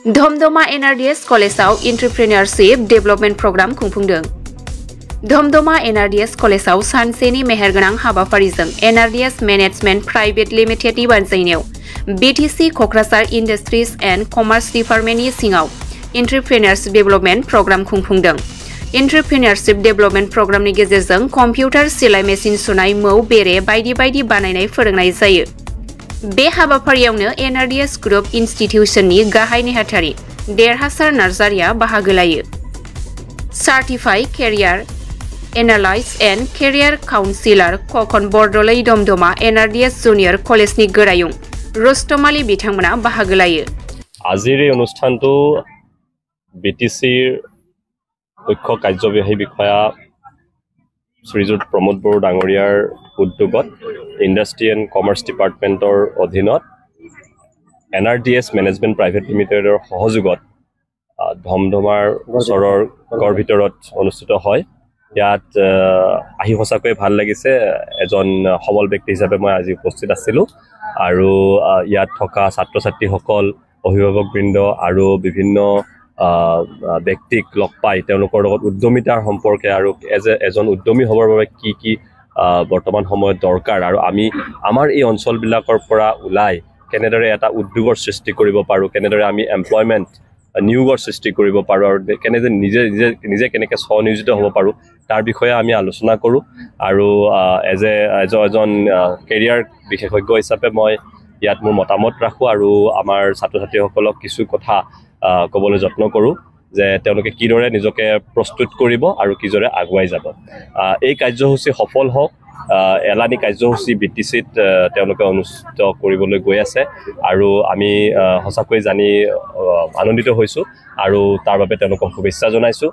धमदमा NRDS कलेजाव entrepreneurship development program खुंफुंदों। Dhamdama NRDS कलेजाव सानसेनि मेहेरगोनां हाबाफारिजों NRDS मेनेजमेन्ट प्राइभेट लिमिटेडनि बानजायनायाव BTC Kokrajhar industries and commerce डिपार्टमेन्टनि सिङाव एन्ट्रप्रेनियरशिप डेभेलपमेन्ट प्रग्राम खुंफुंदों। एन्ट्रप्रेनियरशिप डेभेलपमेन्ट प्रग्रामनि गेजेरजों कम्पिउटार सिलाइ मेसिन सुनाय मौ बेरे बायदि बायदि बानायनाय फोरोंनाय जायो। बे हाबाफारियावनो NRDS ग्रुप इन्स्टिटिउशननि गाहाय नेहाथारि देरहासार नार्जारिया बाहागो लायो। Certified career analyst and career counsellor Kakan Bordoloi Damdama NRDS junior कलेजनि गोरायुं रुस्तम आली बिथांमोना बाहागो लायो। আজিৰ এই অনুষ্ঠানটো BTCৰ মুখ্য কাৰ্যবাহী বিষয়া শ্ৰীযুত প্ৰমোদ বড়ো ডাঙৰীয়াৰ উদ্যোগত ইণ্ডাষ্ট্ৰি এণ্ড কমাৰ্চ ডিপাৰ্টমেণ্টৰ অধীনত NRDS মেনেজমেণ্ট প্ৰাইভেট লিমিটেডৰ সহযোগত ধমধমাৰ ওচৰৰ গড় ভিতৰত অনুষ্ঠিত হয়। ইয়াত আহি সঁচাকৈ ভাল লাগিছে। এজন সবল ব্যক্তি হিচাপে মই আজি উপস্থিত আছিলোঁ আৰু ইয়াত থকা ছাত্ৰ ছাত্ৰীসকল অভিভাৱকবৃন্দ আৰু বিভিন্ন ব্যক্তিক লগ পাই তেওঁলোকৰ লগত উদ্যমিতাৰ সম্পৰ্কে আৰু এজন উদ্যমী হ'বৰ বাবে কি কি বৰ্তমান সময়ত দৰকাৰ আৰু আমি আমাৰ এই অঞ্চলবিলাকৰ পৰা ওলাই কেনেদৰে এটা উদ্যোগৰ সৃষ্টি কৰিব পাৰোঁ, কেনেদৰে আমি এমপ্লয়মেণ্ট নিয়োগৰ সৃষ্টি কৰিব পাৰোঁ আৰু কেনেদৰে নিজে কেনেকৈ স্বনিয়োজিত হ'ব পাৰোঁ তাৰ বিষয়ে আমি আলোচনা কৰোঁ। আৰু এজন কেৰিয়াৰ বিশেষজ্ঞ হিচাপে মই ইয়াত মোৰ মতামত ৰাখোঁ আৰু আমাৰ ছাত্ৰ ছাত্ৰীসকলক কিছু কথা ক'বলৈ যত্ন কৰোঁ যে তেওঁলোকে কিদৰে নিজকে প্ৰস্তুত কৰিব আৰু কিদৰে আগুৱাই যাব। এই কাৰ্যসূচী সফল হওক। এলানি কাৰ্যসূচী BTCত তেওঁলোকে অনুষ্ঠিত কৰিবলৈ গৈ আছে আৰু আমি সঁচাকৈ জানি আনন্দিত হৈছোঁ আৰু তাৰ বাবে তেওঁলোকক শুভেচ্ছা জনাইছোঁ।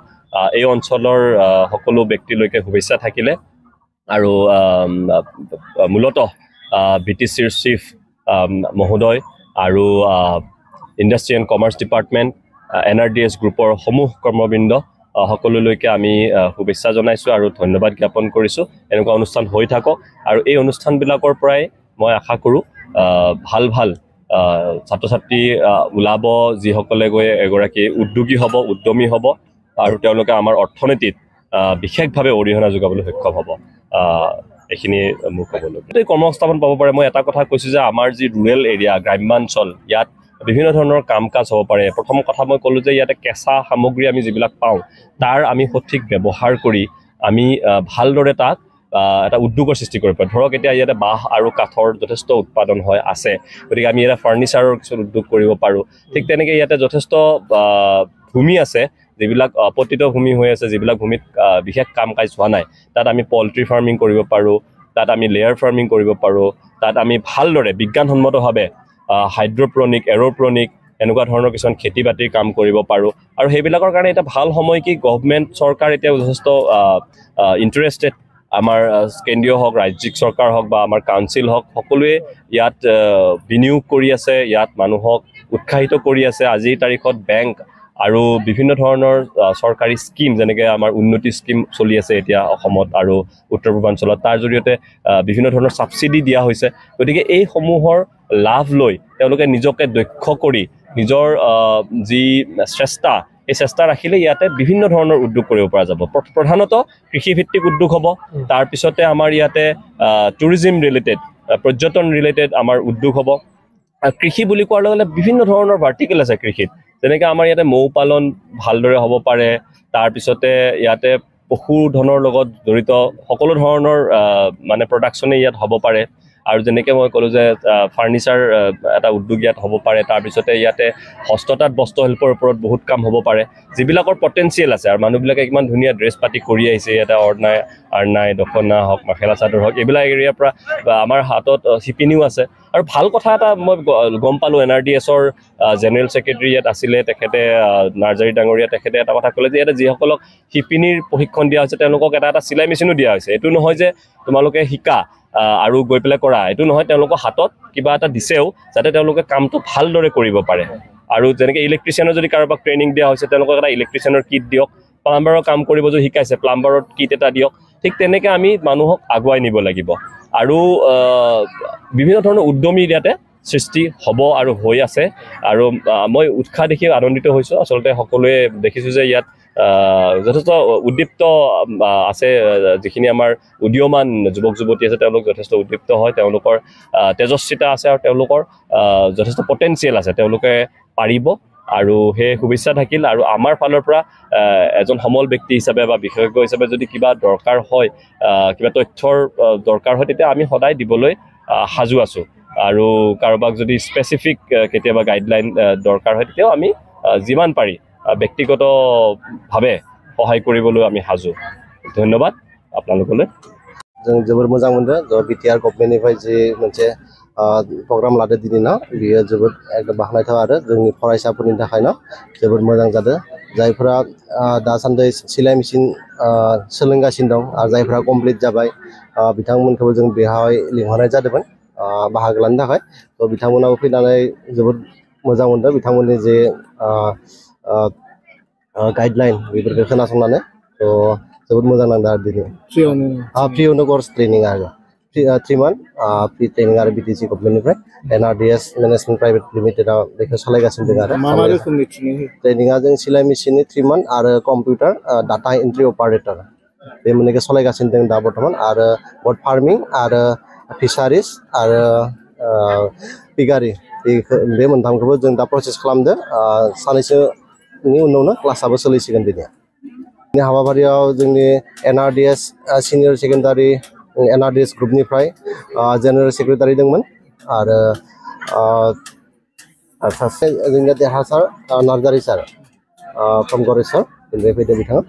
এই অঞ্চলৰ সকলো ব্যক্তিলৈকে শুভেচ্ছা থাকিলে আৰু মূলতঃ BTCৰ চিফ মহোদয় আৰু industry and commerce department NRDS গ্ৰুপৰ সমূহ কৰ্মবৃন্দ সকলোলৈকে আমি শুভেচ্ছা জনাইছোঁ আৰু ধন্যবাদ জ্ঞাপন কৰিছোঁ। এনেকুৱা অনুষ্ঠান হৈ থাকক আৰু এই অনুষ্ঠানবিলাকৰ পৰাই মই আশা কৰোঁ ভাল ভাল ছাত্ৰ ছাত্ৰী ওলাব যিসকলে গৈ এগৰাকী উদ্যোগী হ'ব, উদ্যমী হ'ব আৰু তেওঁলোকে আমাৰ অৰ্থনীতিত বিশেষভাৱে অৰিহণা যোগাবলৈ সক্ষম হ'ব। এইখিনি মোৰ ক'বলৈ কৰ্মসংস্থাপন পাব পাৰে। মই এটা কথা কৈছোঁ যে আমাৰ যি ৰুৰেল এৰিয়া গ্ৰাম্যাঞ্চল ইয়াত বিভিন্ন ধৰণৰ কাম কাজ হ'ব পাৰে। প্ৰথম কথা মই ক'লোঁ যে ইয়াতে কেঁচা সামগ্ৰী আমি যিবিলাক পাওঁ তাৰ আমি সঠিক ব্যৱহাৰ কৰি আমি ভালদৰে তাক এটা উদ্যোগৰ সৃষ্টি কৰিব পাৰোঁ। ধৰক এতিয়া ইয়াতে বাঁহ আৰু কাঠৰ যথেষ্ট উৎপাদন হয় আছে, গতিকে আমি ইয়াতে ফাৰ্ণিচাৰৰ কিছুমান উদ্যোগ কৰিব পাৰোঁ। ঠিক তেনেকৈ ইয়াতে যথেষ্ট ভূমি আছে যিবিলাক অপতিত ভূমি হৈ আছে, যিবিলাক ভূমিত বিশেষ কাম কাজ হোৱা নাই, তাত আমি পল্ট্ৰি ফাৰ্মিং কৰিব পাৰোঁ, তাত আমি লেয়াৰ ফাৰ্মিং কৰিব পাৰোঁ, তাত আমি ভালদৰে বিজ্ঞানসন্মতভাৱে হাইড্ৰ'প্ৰনিক, এৰ'প্ৰনিক এনেকুৱা ধৰণৰ কিছুমান খেতি বাতিৰ কাম কৰিব পাৰোঁ। আৰু সেইবিলাকৰ কাৰণে এটা ভাল সময় কি গভৰ্ণমেণ্ট চৰকাৰ এতিয়া যথেষ্ট ইণ্টাৰেষ্টেড। আমাৰ কেন্দ্ৰীয় হওক, ৰাজ্যিক চৰকাৰ হওক বা আমাৰ কাউন্সিল হওক, সকলোৱে ইয়াত বিনিয়োগ কৰি আছে, ইয়াত মানুহক উৎসাহিত কৰি আছে। আজিৰ তাৰিখত বেংক আৰু বিভিন্ন ধৰণৰ চৰকাৰী স্কিম যেনেকৈ আমাৰ উন্নতি স্কিম চলি আছে এতিয়া অসমত আৰু উত্তৰ পূৰ্বাঞ্চলত, তাৰ জৰিয়তে বিভিন্ন ধৰণৰ ছাবচিডি দিয়া হৈছে। গতিকে এইসমূহৰ লাভ লৈ তেওঁলোকে নিজকে দক্ষ কৰি নিজৰ যি চেষ্টা, এই চেষ্টা ৰাখিলে ইয়াতে বিভিন্ন ধৰণৰ উদ্যোগ কৰিব পৰা যাব। প্ৰধানতঃ কৃষিভিত্তিক উদ্যোগ হ'ব, তাৰপিছতে আমাৰ ইয়াতে টুৰিজিম ৰিলেটেড, পৰ্যটন ৰিলেটেড আমাৰ উদ্যোগ হ'ব। কৃষি বুলি কোৱাৰ লগে লগে বিভিন্ন ধৰণৰ ভাৰ্টিকেল আছে কৃষিত, যেনেকৈ আমাৰ ইয়াতে মৌ পালন ভালদৰে হ'ব পাৰে, তাৰপিছতে ইয়াতে পশুধনৰ লগত জড়িত সকলো ধৰণৰ মানে প্ৰডাকশ্যনেই ইয়াত হ'ব পাৰে। আৰু যেনেকৈ মই ক'লোঁ যে ফাৰ্ণিচাৰ এটা উদ্যোগ ইয়াত হ'ব পাৰে, তাৰপিছতে ইয়াতে হস্ততাঁত বস্ত্ৰশিল্পৰ ওপৰত বহুত কাম হ'ব পাৰে, যিবিলাকৰ পটেঞ্চিয়েল আছে। আৰু মানুহবিলাকে ইমান ধুনীয়া ড্ৰেছ পাতি কৰি আহিছে ইয়াতে, আৰনাই দখনা হওক, মেখেলা চাদৰ হওক, এইবিলাক এৰিয়াৰ পৰা আমাৰ হাতত শিপিনীও আছে। আৰু ভাল কথা এটা মই গম পালোঁ, NRDSৰ জেনেৰেল ছেক্ৰেটেৰী ইয়াত আছিলে, তেখেতে নাৰ্জাৰী ডাঙৰীয়া, তেখেতে এটা কথা ক'লে যে ইয়াতে যিসকলক শিপিনীৰ প্ৰশিক্ষণ দিয়া হৈছে তেওঁলোকক এটা চিলাই মেচিনো দিয়া হৈছে। এইটো নহয় যে তোমালোকে শিকা আৰু গৈ পেলাই কৰা, এইটো নহয়, তেওঁলোকৰ হাতত কিবা এটা দিছেও যাতে তেওঁলোকে কামটো ভালদৰে কৰিব পাৰে। আৰু যেনেকৈ ইলেক্ট্ৰিচিয়ানৰ যদি কাৰোবাক ট্ৰেইনিং দিয়া হৈছে তেওঁলোকক এটা ইলেক্ট্ৰিচিয়ানৰ কিট দিয়ক, প্লাম্বাৰৰ কাম কৰিব যদি শিকাইছে প্লাম্বাৰৰ কিট এটা দিয়ক। ঠিক তেনেকৈ আমি মানুহক আগুৱাই নিব লাগিব আৰু বিভিন্ন ধৰণৰ উদ্যমী ইয়াতে সৃষ্টি হ'ব আৰু হৈ আছে আৰু মই উৎসাহ দেখি আনন্দিত হৈছোঁ আচলতে সকলোৱে দেখিছোঁ যে ইয়াত যথেষ্ট উদ্দীপ্ত আছে যিখিনি আমাৰ উদীয়মান যুৱক যুৱতী আছে তেওঁলোক যথেষ্ট উদ্দীপ্ত হয় তেওঁলোকৰ তেজস্বিতা আছে আৰু তেওঁলোকৰ যথেষ্ট পটেনচিয়েল আছে তেওঁলোকে পাৰিব আৰু সেই শুভেচ্ছা থাকিল আৰু আমাৰ ফালৰ পৰা এজন সমল ব্যক্তি হিচাপে বা বিশেষজ্ঞ হিচাপে যদি কিবা দৰকাৰ হয় কিবা তথ্যৰ দৰকাৰ হয় তেতিয়া আমি সদায় দিবলৈ সাজু আছোঁ আৰু কাৰোবাক যদি স্পেচিফিক কেতিয়াবা গাইডলাইন দৰকাৰ হয় তেতিয়াও আমি যিমান পাৰি ব্যক্তিগতভাৱে সহায় কৰিবলৈ আমি সাজু ধন্যবাদ আপোনালোকলৈ जों जोबोर मोजां मोनदों ज बिटिआर गभर्नमेन्टनिफ्राय जे मोनसे प्रग्राम लादों दिनै बियो जोबोद एकदम बाखनायथाव आरो जोंनि फरायसाफोरनि थाखाय जोबोद मोजां जादों जायफोरा दासान्दि सिलाइ मेसिन सोलोंगासिनो दं आरो जायफोरा कमप्लिट जाबाय बिथांमोनखौबो जों बेहाय लिंहरनाय जादोंमोन बाहागो लानो थाखाय थ' बिथांमोनाबो फैनानै जोबोद मोजां मोनदों बिथांमोननि जे गाइडलाइन बेफोरखौ खोनासंनानै थ' जोबोद मोजां नांदों आरो दिनै फ्रियावनो कर्स ट्रेनिं आरो 3 month फ्रि ट्रेनिं आरो बिटिसि गभर्नमेन्टनिफ्राय एनआरडिएस मेनेजमेन्ट प्राइभेट लिमिटेडआ बेखौ सालायगासिनो दं आरो मा रोखोमनि ट्रेनिंआ जों सिलाइ मेसिननि 3 month आरो कम्पिउटार डाटा एन्ट्रि अपारेटर बे मोननैखौ सालायगासिनो दं दा बर्तमान आरो बट फार्मिं आरो फिसारिस आरो पिगारि बे मोनथामखौबो जों दा प्रसेस खालामदों सानैसोनि उनावनो क्लासाबो सोलिसिगोन दिनै हाबाफारियाव जोंनि एनआरडिएस सिनियर सेकेन्डारि एनआरडिएस ग्रुपनिफ्राय जेनेरेल सेक्रेटारि दंमोन आरो सासे जोंनिया देरहासार नार्जारि सार फ्रम गरेस्वर बेनिफ्राय फैदों बिथाङा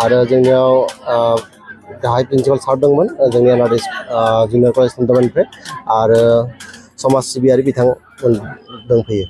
आरो जोंनियाव गाहाय प्रिन्सिपाल सार दंमोन जोंनि एनआरडिएस जुनियर कलेज टुर्नामेन्टनिफ्राय आरो समाज सिबियारि बिथां दंफैयो